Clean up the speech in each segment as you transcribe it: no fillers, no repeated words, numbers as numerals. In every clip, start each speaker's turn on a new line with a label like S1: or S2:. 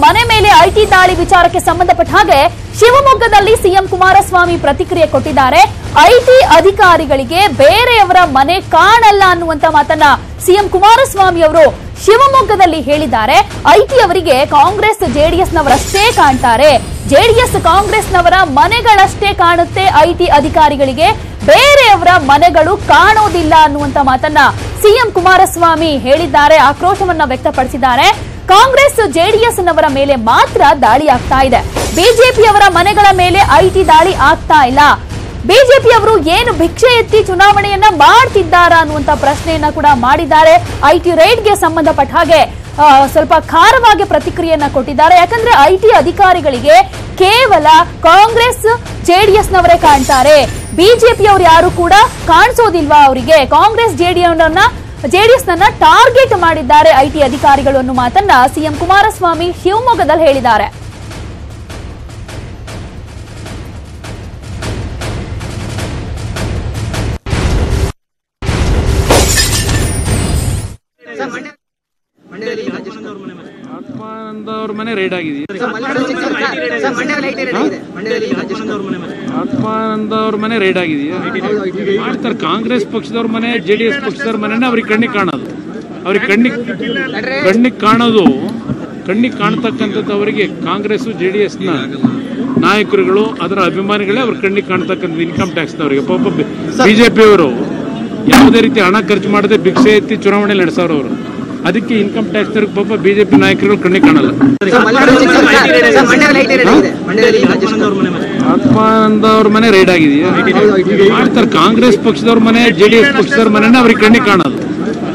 S1: ಮನೆ ಮೇಲೆ ಐಟಿ ದಾಳಿ ವಿಚಾರಕ್ಕೆ ಸಂಬಂಧಪಟ್ಟ ಹಾಗೆ ಶಿವಮೊಗ್ಗದಲ್ಲಿ ಸಿಎಂ ಕುಮಾರಸ್ವಾಮಿ ಪ್ರತಿಕ್ರಿಯೆ ಕೊಟ್ಟಿದ್ದಾರೆ. ಐಟಿ ಅಧಿಕಾರಿಗಳಿಗೆ ಬೇರೆಯವರ ಮನೆ ಕಾಣಲ್ಲ ಅನ್ನುವಂತ ಮಾತನ್ನ ಸಿಎಂ ಕುಮಾರಸ್ವಾಮಿ ಅವರು ಶಿವಮೊಗ್ಗದಲ್ಲಿ ಹೇಳಿದ್ದಾರೆ. ಐಟಿ ಅವರಿಗೆ ಕಾಂಗ್ರೆಸ್ ಜೆಡಿಎಸ್ನವರಷ್ಟೇ ಕಾಣ್ತಾರೆ, ಜೆಡಿಎಸ್ ಕಾಂಗ್ರೆಸ್ನವರ ಮನೆಗಳಷ್ಟೇ ಕಾಣುತ್ತೆ, ಐಟಿ ಅಧಿಕಾರಿಗಳಿಗೆ ಬೇರೆಯವರ ಮನೆಗಳು ಕಾಣೋದಿಲ್ಲ ಅನ್ನುವಂತ ಮಾತನ್ನ ಸಿಎಂ ಕುಮಾರಸ್ವಾಮಿ ಹೇಳಿದ್ದಾರೆ. ಆಕ್ರೋಶವನ್ನ ವ್ಯಕ್ತಪಡಿಸಿದ್ದಾರೆ. ಕಾಂಗ್ರೆಸ್ ಜೆಡಿಎಸ್ನವರ ಮೇಲೆ ಮಾತ್ರ ದಾಳಿ ಆಗ್ತಾ ಇದೆ, ಬಿಜೆಪಿಯವರ ಮನೆಗಳ ಮೇಲೆ ಐಟಿ ದಾಳಿ ಆಗ್ತಾ ಇಲ್ಲ. ಬಿಜೆಪಿಯವರು ಏನು ಭಿಕ್ಷೆ ಎತ್ತಿ ಚುನಾವಣೆಯನ್ನ ಮಾಡ್ತಿದ್ದಾರಾ ಅನ್ನುವಂತ ಪ್ರಶ್ನೆಯನ್ನ ಕೂಡ ಮಾಡಿದ್ದಾರೆ. ಐಟಿ ರೈಡ್ಗೆ ಸಂಬಂಧಪಟ್ಟ ಹಾಗೆ ಸ್ವಲ್ಪ ಖಾರವಾಗಿ ಪ್ರತಿಕ್ರಿಯೆಯನ್ನ ಕೊಟ್ಟಿದ್ದಾರೆ. ಯಾಕಂದ್ರೆ ಐಟಿ ಅಧಿಕಾರಿಗಳಿಗೆ ಕೇವಲ ಕಾಂಗ್ರೆಸ್ ಜೆಡಿಎಸ್ನವರೇ ಕಾಣ್ತಾರೆ, ಬಿಜೆಪಿಯವರು ಯಾರು ಕೂಡ ಕಾಣಿಸೋದಿಲ್ವಾ ಅವರಿಗೆ. ಕಾಂಗ್ರೆಸ್ ಜೆಡಿಎಸ್ ನನ್ನ ಟಾರ್ಗೆಟ್ ಮಾಡಿದ್ದಾರೆ ಐಟಿ ಅಧಿಕಾರಿಗಳು ಅನ್ನೋ ಮಾತನ್ನ ಸಿಎಂ ಕುಮಾರಸ್ವಾಮಿ ಶಿವಮೊಗ್ಗದಲ್ಲಿ ಹೇಳಿದ್ದಾರೆ.
S2: ಆತ್ಮಾನಂದ ಅವ್ರ ಮನೆ ರೈಡ್ ಆಗಿದೆಯಾ? ಆತ್ಮಾನಂದ ಅವ್ರ ಮನೆ ರೈಡ್ ಆಗಿದೆಯಾ? ಮಾಡ್ತಾರೆ. ಕಾಂಗ್ರೆಸ್ ಪಕ್ಷದವ್ರ ಮನೆ, ಜೆಡಿಎಸ್ ಪಕ್ಷದವ್ರ ಮನೆನ ಅವ್ರಿಗೆ ಕಣ್ಣಿಗೆ ಕಾಣೋದು, ಅವ್ರಿಗೆ ಕಣ್ಣಿಗೆ ಕಾಣ್ತಕ್ಕಂಥದ್ದು ಅವರಿಗೆ ಕಾಂಗ್ರೆಸ್ ಜೆಡಿಎಸ್ನ ನಾಯಕರುಗಳು, ಅದರ ಅಭಿಮಾನಿಗಳೇ ಅವ್ರ ಕಣ್ಣಿಗೆ ಕಾಣ್ತಕ್ಕಂಥದ್ದು. ಇನ್ಕಮ್ ಟ್ಯಾಕ್ಸ್ನವರಿಗೆ ಪಾಪ ಬಿಜೆಪಿಯವರು ಯಾವುದೇ ರೀತಿ ಹಣ ಖರ್ಚು ಮಾಡದೆ ಭಿಕ್ಷೆ ಎತ್ತಿ ಚುನಾವಣೆ ನಡೆಸೋರು ಅವರು. ಅದಕ್ಕೆ ಇನ್ಕಮ್ ಟ್ಯಾಕ್ಸ್ ಪಾಪ ಬಿಜೆಪಿ ನಾಯಕರುಗಳು ಕಣ್ಣಿಗೆ ಕಾಣಲ್ಲ. ಆತ್ಮಾನಂದ ಅವ್ರ ಮನೆ ರೈಡ್ ಆಗಿದೆಯಾ? ಮಾಡ್ತಾರೆ. ಕಾಂಗ್ರೆಸ್ ಪಕ್ಷದವ್ರ ಮನೆ, ಜೆಡಿಎಸ್ ಪಕ್ಷದವ್ರ ಮನೆನ ಅವ್ರಿಗೆ ಕಣ್ಣಿಗೆ ಕಾಣೋದು,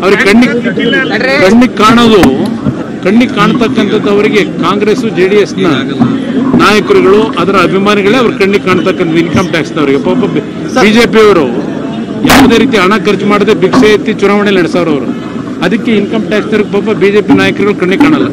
S2: ಅವ್ರಿಗೆ ಕಣ್ಣಿಗೆ ಕಾಣ್ತಕ್ಕಂಥದ್ದು ಅವರಿಗೆ ಕಾಂಗ್ರೆಸ್ ಜೆಡಿಎಸ್ನ ನಾಯಕರುಗಳು, ಅದರ ಅಭಿಮಾನಿಗಳೇ ಅವ್ರ ಕಣ್ಣಿಗೆ ಕಾಣ್ತಕ್ಕಂಥದ್ದು. ಇನ್ಕಮ್ ಟ್ಯಾಕ್ಸ್ನವರಿಗೆ ಪಾಪ ಬಿಜೆಪಿಯವರು ಯಾವುದೇ ರೀತಿ ಹಣ ಖರ್ಚು ಮಾಡದೆ ಭಿಕ್ಷೆ ಎತ್ತಿ ಚುನಾವಣೆ ನಡೆಸೋರು ಅವರು. ಅದಕ್ಕೆ ಇನ್ಕಮ್ ಟ್ಯಾಕ್ಸ್ ಪಾಪ ಬಿಜೆಪಿ ನಾಯಕರುಗಳು ಕಣ್ಣಿಗೆ ಕಾಣಲ್ಲ.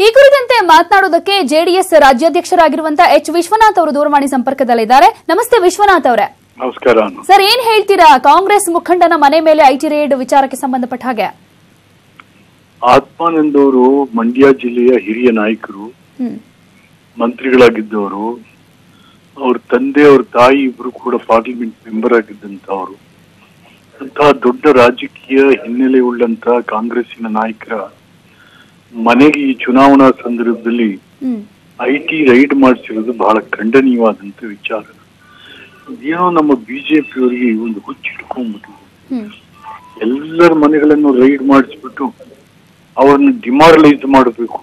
S1: ಈ ಕುರಿತಂತೆ ಮಾತನಾಡೋದಕ್ಕೆ ಜೆಡಿಎಸ್ ರಾಜ್ಯಾಧ್ಯಕ್ಷರಾಗಿರುವಂತಹ ಎಚ್ ವಿಶ್ವನಾಥ್ ಅವರು ದೂರವಾಣಿ ಸಂಪರ್ಕದಲ್ಲಿದ್ದಾರೆ. ನಮಸ್ತೆ ವಿಶ್ವನಾಥ್ ಅವರೇ.
S3: ನಮಸ್ಕಾರ
S1: ಸರ್, ಏನ್ ಹೇಳ್ತೀರಾ ಕಾಂಗ್ರೆಸ್ ಮುಖಂಡನ ಮನೆ ಮೇಲೆ ಐಟಿ ರೇಡ್ ವಿಚಾರಕ್ಕೆ ಸಂಬಂಧಪಟ್ಟ ಹಾಗೆ?
S3: ಆತ್ಮಾನಂದ್ ಅವರು ಮಂಡ್ಯ ಜಿಲ್ಲೆಯ ಹಿರಿಯ ನಾಯಕರು, ಮಂತ್ರಿಗಳಾಗಿದ್ದವರು. ಅವ್ರ ತಂದೆ ಅವ್ರ ತಾಯಿ ಇಬ್ರು ಕೂಡ ಪಾರ್ಲಿಮೆಂಟ್ ಮೆಂಬರ್ ಆಗಿದ್ದಂತವರು. ಅಂತಹ ದೊಡ್ಡ ರಾಜಕೀಯ ಹಿನ್ನೆಲೆ ಉಳ್ಳಂತಹ ಕಾಂಗ್ರೆಸ್ಸಿನ ನಾಯಕರ ಮನೆಗೆ ಈ ಚುನಾವಣಾ ಸಂದರ್ಭದಲ್ಲಿ ಐಟಿ ರೈಡ್ ಮಾಡಿಸಿರೋದು ಬಹಳ ಖಂಡನೀಯವಾದಂತ ವಿಚಾರ. ಏನೋ ನಮ್ಮ ಬಿಜೆಪಿಯವರಿಗೆ ಒಂದು ಹುಚ್ಚಿಟ್ಕೊಂಡ್ಬಿಟ್ಟಿದೆ. ಎಲ್ಲರ ಮನೆಗಳನ್ನು ರೈಡ್ ಮಾಡಿಸ್ಬಿಟ್ಟು ಅವರನ್ನು ಡಿಮಾರಲೈಸ್ ಮಾಡಬೇಕು,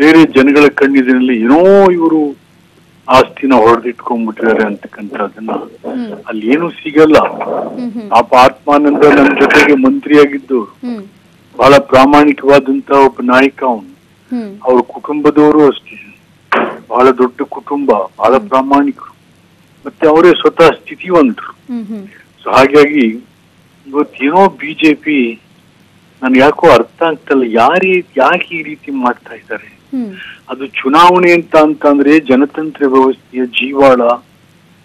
S3: ಬೇರೆ ಜನಗಳ ಕಣ್ಣಿನಲ್ಲಿ ಏನೋ ಇವರು ಆಸ್ತಿನ ಹೊಡೆದಿಟ್ಕೊಂಡ್ಬಿಟ್ಟಿದ್ದಾರೆ ಅಂತಕ್ಕಂಥದ್ದನ್ನ ಅಲ್ಲಿ ಏನು ಸಿಗಲ್ಲ. ಪಾಪ ಆತ್ಮಾನಂದ ನಮ್ಮ ಜೊತೆಗೆ ಮಂತ್ರಿಯಾಗಿದ್ದವರು, ಬಹಳ ಪ್ರಾಮಾಣಿಕವಾದಂತ ಒಬ್ಬ ನಾಯಕ ಅವನು. ಅವ್ರ ಕುಟುಂಬದವರು ಅಷ್ಟೇ, ಬಹಳ ದೊಡ್ಡ ಕುಟುಂಬ, ಬಹಳ ಪ್ರಾಮಾಣಿಕರು, ಮತ್ತೆ ಅವರೇ ಸ್ವತಃ ಸ್ಥಿತಿವಂತರು. ಸೊ ಹಾಗಾಗಿ ಇವತ್ತೇನೋ ಬಿಜೆಪಿ ನನ್ಗೆ ಯಾಕೋ ಅರ್ಥ ಆಗ್ತಲ್ಲ, ಯಾಕೆ ಈ ರೀತಿ ಮಾಡ್ತಾ ಇದ್ದಾರೆ. ಅದು ಚುನಾವಣೆ ಅಂತಂದ್ರೆ ಜನತಂತ್ರ ವ್ಯವಸ್ಥೆಯ ಜೀವಾಳ,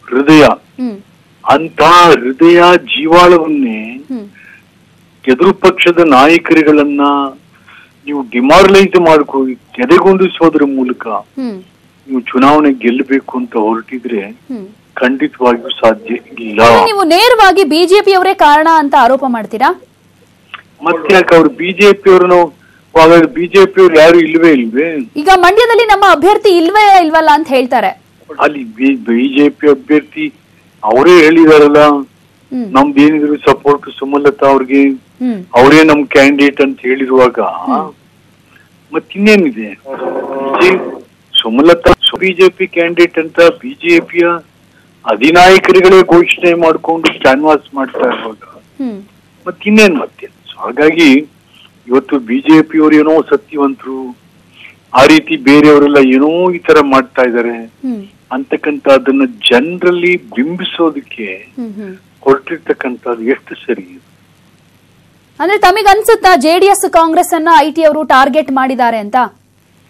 S3: ಹೃದಯ. ಅಂತ ಹೃದಯ ಜೀವಾಳವನ್ನೇ ಎದುರು ಪಕ್ಷದ ನಾಯಕರುಗಳನ್ನ ನೀವು ಡಿಮಾರಲೈಸ್ ಮಾಡ್ಕೊ ಕೆದೆಗೊಂದಿಸೋದ್ರ ಮೂಲಕ ನೀವು ಚುನಾವಣೆ ಗೆಲ್ಲಬೇಕು ಅಂತ ಹೊರಟಿದ್ರೆ ಖಂಡಿತವಾಗಿಯೂ ಸಾಧ್ಯ ಇಲ್ಲ.
S1: ನೀವು ನೇರವಾಗಿ ಬಿಜೆಪಿಯವರೇ ಕಾರಣ ಅಂತ ಆರೋಪ ಮಾಡ್ತೀರಾ?
S3: ಮತ್ತೆ ಯಾಕೆ ಅವ್ರು ಬಿಜೆಪಿಯವ್ರನ್ನು ಬಿಜೆಪಿಯವ್ರು ಯಾರು ಇಲ್ವೇ?
S1: ಈಗ ಮಂಡ್ಯದಲ್ಲಿ ನಮ್ಮ ಅಭ್ಯರ್ಥಿ ಇಲ್ವಲ್ಲ ಅಂತ ಹೇಳ್ತಾರೆ.
S3: ಅಲ್ಲಿ ಬಿಜೆಪಿ ಅಭ್ಯರ್ಥಿ ಅವರೇ ಹೇಳಿದಾರಲ್ಲ, ನಮ್ದೇನಿದ್ರು ಸಪೋರ್ಟ್ ಸುಮಲತಾ ಅವ್ರಿಗೆ, ಅವರೇ ನಮ್ ಕ್ಯಾಂಡಿಡೇಟ್ ಅಂತ ಹೇಳಿರುವಾಗ ಮತ್ತಿನ್ನೇನಿದೆ? ಸುಮಲತಾ ಬಿಜೆಪಿ ಕ್ಯಾಂಡಿಡೇಟ್ ಅಂತ ಬಿಜೆಪಿಯ ಅಧಿನಾಯಕರುಗಳೇ ಘೋಷಣೆ ಮಾಡ್ಕೊಂಡು ಕ್ಯಾನ್ವಾಸ್ ಮಾಡ್ತಾ ಇರುವಾಗ ಮತ್ತಿನ್ನೇನ್ ಮತ್ತೆ? ಹಾಗಾಗಿ ಇವತ್ತು ಬಿಜೆಪಿಯವರು ಏನೋ ಸತ್ಯವಂತರು, ಆ ರೀತಿ ಬೇರೆಯವರೆಲ್ಲ ಏನೋ ಈ ತರ ಮಾಡ್ತಾ ಇದ್ದಾರೆ ಅಂತಕ್ಕಂತ ಅದನ್ನ ಜನರಲ್ಲಿ ಬಿಂಬಿಸೋದಕ್ಕೆ ಹೊರಟಿರ್ತಕ್ಕಂಥದ್ದು ಎಷ್ಟು ಸರಿ?
S1: ಅಂದ್ರೆ ತಮಗನ್ಸುತ್ತಾ ಜೆಡಿಎಸ್ ಕಾಂಗ್ರೆಸ್ ಅನ್ನ ಐಟಿ ಅವರು ಟಾರ್ಗೆಟ್ ಮಾಡಿದ್ದಾರೆ ಅಂತ?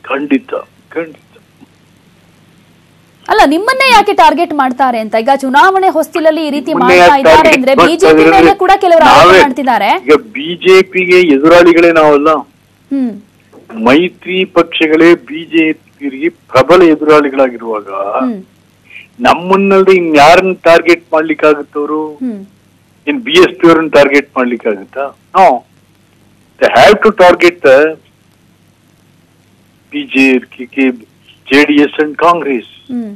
S3: ಖಂಡಿತ.
S1: ಅಲ್ಲ, ನಿಮ್ಮನ್ನೇ ಯಾಕೆ ಟಾರ್ಗೆಟ್ ಮಾಡ್ತಾರೆ ಅಂತ? ಈಗ ಚುನಾವಣೆ ಹೊಸ್ತಿಲಲ್ಲಿ ಈ ರೀತಿ ಮಾಡ್ತಾ ಇದ್ದಾರೆ ಅಂದ್ರೆ ಬಿಜೆಪಿ ಮೇಲೆ ಕೂಡ ಕೆಲವರು ಆರೋಪ ಮಾಡ್ತಿದ್ದಾರೆ.
S3: ಈಗ ಬಿಜೆಪಿಗೆ ಎದುರಾಳಿಗಳೇ ನಾವಲ್ಲ.
S1: ಹ್ಮ್
S3: ಮೈತ್ರಿ ಪಕ್ಷಗಳೇ ಬಿಜೆಪಿಗೆ ಪ್ರಬಲ ಎದುರಾಳಿಗಳಾಗಿರುವಾಗ
S1: ಹ್ಮ್
S3: ನಮ್ಮನ್ನಲ್ದೆ ಇನ್ಯಾರನ್ನ ಟಾರ್ಗೆಟ್ ಮಾಡ್ಲಿಕ್ಕಾಗುತ್ತವರು?
S1: ಹ್ಮ್
S3: ಇನ್ BSP ಅವರನ್ನ ಟಾರ್ಗೆಟ್ ಮಾಡ್ಲಿಕ್ಕಾಗುತ್ತಾ? No, they have to target the BJP, JDS and Congress.
S1: ಹ್ಮ್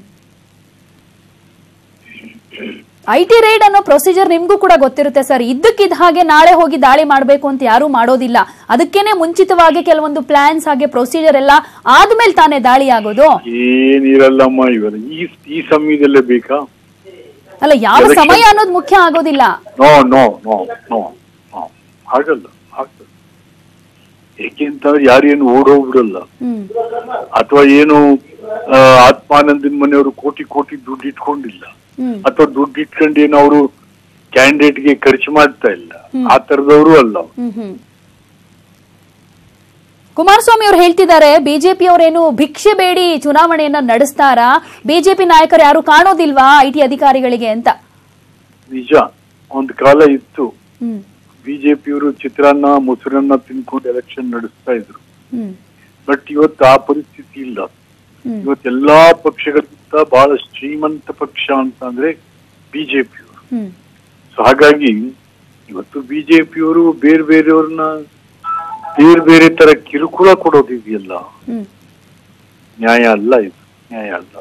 S1: IT ರೇಡ್ ಅನ್ನೋ ಪ್ರೊಸೀಜರ್ ನಿಮ್ಗೂ ಕೂಡ ಗೊತ್ತಿರುತ್ತೆ ಸರ್. ಇದ್ದಕ್ಕಿದ್ದ ಹಾಗೆ ನಾಳೆ ಹೋಗಿ ದಾಳಿ ಮಾಡಬೇಕು ಅಂತ ಯಾರು ಮಾಡೋದಿಲ್ಲ. ಅದಕ್ಕೇನೆ ಮುಂಚಿತವಾಗಿ ಕೆಲವೊಂದು ಪ್ಲಾನ್ಸ್ ಹಾಗೆ ಪ್ರೊಸೀಜರ್ ಎಲ್ಲ ಆದ್ಮೇಲೆ ತಾನೇ ದಾಳಿ ಆಗೋದು.
S3: ಏನಿರಲ್ಲಮ್ಮ, ಇವಾಗ ಈ ಸಮಯದಲ್ಲೇ ಬೇಕಾ?
S1: ಅಲ್ಲ, ಯಾವ ಸಮಯ ಅನ್ನೋದು ಮುಖ್ಯ ಆಗೋದಿಲ್ಲ.
S3: No no no no no ಹಾಗಲ್ಲ. ಏಕೆಂತಂದ್ರೆ ಯಾರೇನು ಓಡೋಗ್ಬಿಡಲ್ಲ, ಅಥವಾ ಏನು ಆತ್ಮಾನಂದನ್ ಮನೆಯವರು ಕೋಟಿ ಕೋಟಿ ದುಡ್ಡು ಇಟ್ಕೊಂಡಿಲ್ಲ, ಅಥವಾ ದುಡ್ಡು ಇಟ್ಕೊಂಡು ಏನು ಅವರು ಕ್ಯಾಂಡಿಡೇಟ್ಗೆ ಖರ್ಚು ಮಾಡ್ತಾ ಇಲ್ಲ, ಆ ತರದವರು ಅಲ್ಲ.
S1: ಕುಮಾರಸ್ವಾಮಿ ಅವರು ಹೇಳ್ತಿದ್ದಾರೆ ಬಿಜೆಪಿ ಅವರೇನು ಭಿಕ್ಷೆ ಬೇಡಿ ಚುನಾವಣೆಯನ್ನ ನಡೆಸ್ತಾರಾ, ಬಿಜೆಪಿ ನಾಯಕರು ಯಾರು ಕಾಣೋದಿಲ್ವಾ IT ಅಧಿಕಾರಿಗಳಿಗೆ ಅಂತ.
S3: ನಿಜ, ಒಂದು ಕಾಲ ಇತ್ತು ಬಿಜೆಪಿಯವರು ಚಿತ್ರಾನ್ನ ಮೊಸರನ್ನ ತಿನ್ಕೊಂಡು ಎಲೆಕ್ಷನ್ ನಡೆಸ್ತಾ ಇದ್ರು. ಬಟ್ ಇವತ್ತು ಆ ಪರಿಸ್ಥಿತಿ ಇಲ್ಲ. ಇವತ್ತೆಲ್ಲಾ ಪಕ್ಷಗಳಿಗಿಂತ ಬಹಳ ಶ್ರೀಮಂತ ಪಕ್ಷ ಅಂತ ಅಂದ್ರೆ ಬಿಜೆಪಿಯವರು. ಸೊ ಹಾಗಾಗಿ ಇವತ್ತು ಬಿಜೆಪಿಯವರು ಬೇರೆ ಬೇರೆಯವ್ರನ್ನ ಬೇರೆ ಬೇರೆ ತರ ಕಿರುಕುಳ ಕೊಡೋದಿದೆಯಲ್ಲ, ನ್ಯಾಯ ಅಲ್ಲ, ಇದು ನ್ಯಾಯ ಅಲ್ಲ.